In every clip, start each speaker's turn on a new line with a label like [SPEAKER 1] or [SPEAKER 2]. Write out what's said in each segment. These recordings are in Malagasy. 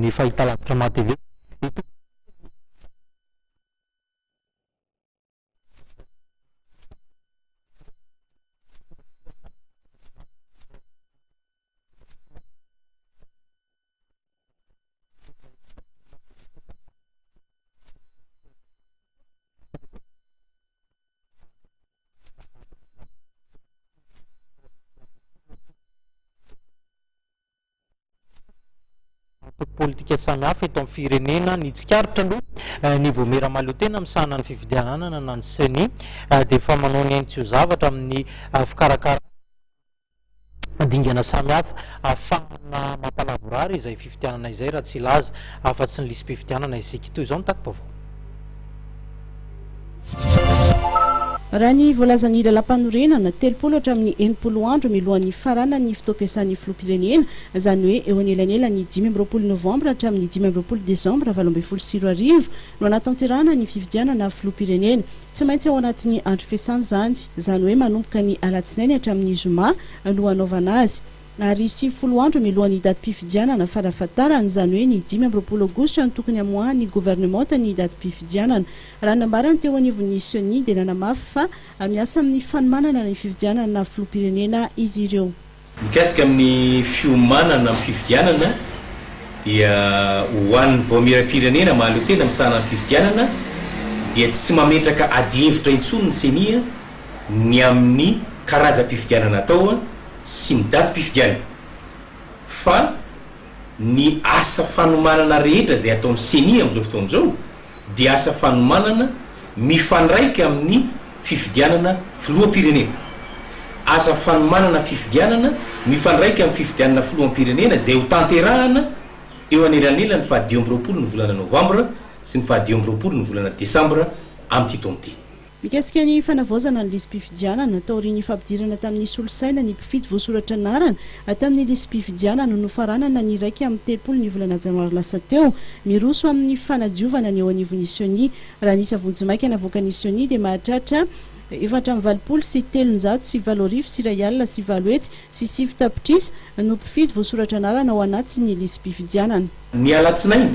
[SPEAKER 1] ny fahitalavitra matv politika samihafa eto amin'ny firenena ny tsikaritra aloha ny voamera malotena misahana ny fifidianana na ny seni dia efa manao ny ainy tsy ho zavatra amin'ny fikarakara dingana samihafa ahafahana mampalavorary izay fifidianana izay raha tsy ilaza afa-tsy ny lisy mpifidianana isika toy izao ny takim-baovao.
[SPEAKER 2] raha ny voalazan'ny lalam-panorenana 30 hatramin'ny 80 andro milohan'ny faranany fitoampiasan'ny filoham-pirenena izany hoe eo anelanelany 10 novambra hatramin'ny 10 desambra 2024 no anatanterahana ny fifidianana filoham-pirenena tsy maintsy ao anatin'ny andro fiasana izany hoe manomboka ny alatsinainy hatramin'ny zoma no anaovana azy ary 90 andro milohan'ny datim-pifidianana farafatarana izany hoe ny 10 aogositra ny tokony amoahan'ny gouvernemanta ny datim-pifidianana raha nambarany teo anivon'ny seni dia nanamafy fa miasa amin'ny fanomanana ny fifidianana filoham-pirenena izy ireo.
[SPEAKER 3] Mikasika amin'ny fiomanana amin'ny fifidianana dia hoan'ny voamera-pirenena mahalotena misahana ny fifidianana dia tsy mametraka ady hevitra intsony ny senia ny amin'ny karazam-pifidianana atao sy ny datim-pifidianana fa ny asa fanomanana rehetra izay ataon'ny senia amin'izao fotoan'izao dia asa fanomanana mifandraika amin'ny fifidianana filoham-pirenena. Asa fanomanana fifidianana mifandraika amin'ny fifidianana filoham-pirenena izay ho tanterahana eo anelanelany fa 10 ny volana novambra sy ny fa 10 ny volana desambra amin'ity taona ity.
[SPEAKER 2] Mikasika ny fanavaozana ny lisy mpifidianana taorian'ny fampidirana tamin'ny solosaina ny mpifidy voasoratra anarana tamin'ny lisy mpifidianana no faranana ny raika amin'ny 30 ny volana janoary lasa teo miroso amin'ny fanadiovana ny eo anivon'ny seni raha nisy avonjimaika navoakan'ny seni dia mahatratra 720 sy 300 sy 7 sy 1 alina sy 7 hetsy sy 7 tapitrisa no mpifidy voasoratra anarana ao anaty ny lisy mpifidianana.
[SPEAKER 3] Ny alatsinainy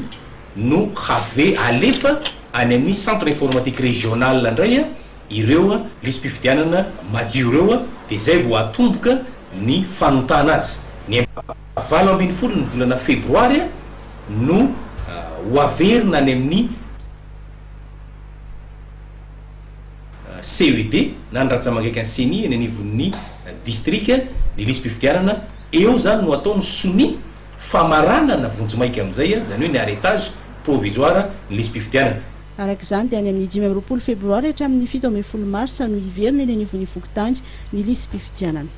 [SPEAKER 3] no have alefa any amin'ny centre informatique régional indray ireo lisy mpifidianana madio ireo dia izay vao atomboka ny fanontana azy. Ny 20 ny volana febroary no ho averina any amin'ny CED na ny ratsamangaiky ny seni ny anivon'ny district ny lisy mpifidianana eo zany no ataony soni famaranana vonjimaika amin'izay zany hoe ny arretage provisoire ny lisy mpifidianana.
[SPEAKER 2] Arak'izany dia any amin'ny 10 febroary hatramin'ny 17 mars no hiverina eny anivon'ny fokontany ny lisy mpifidianana.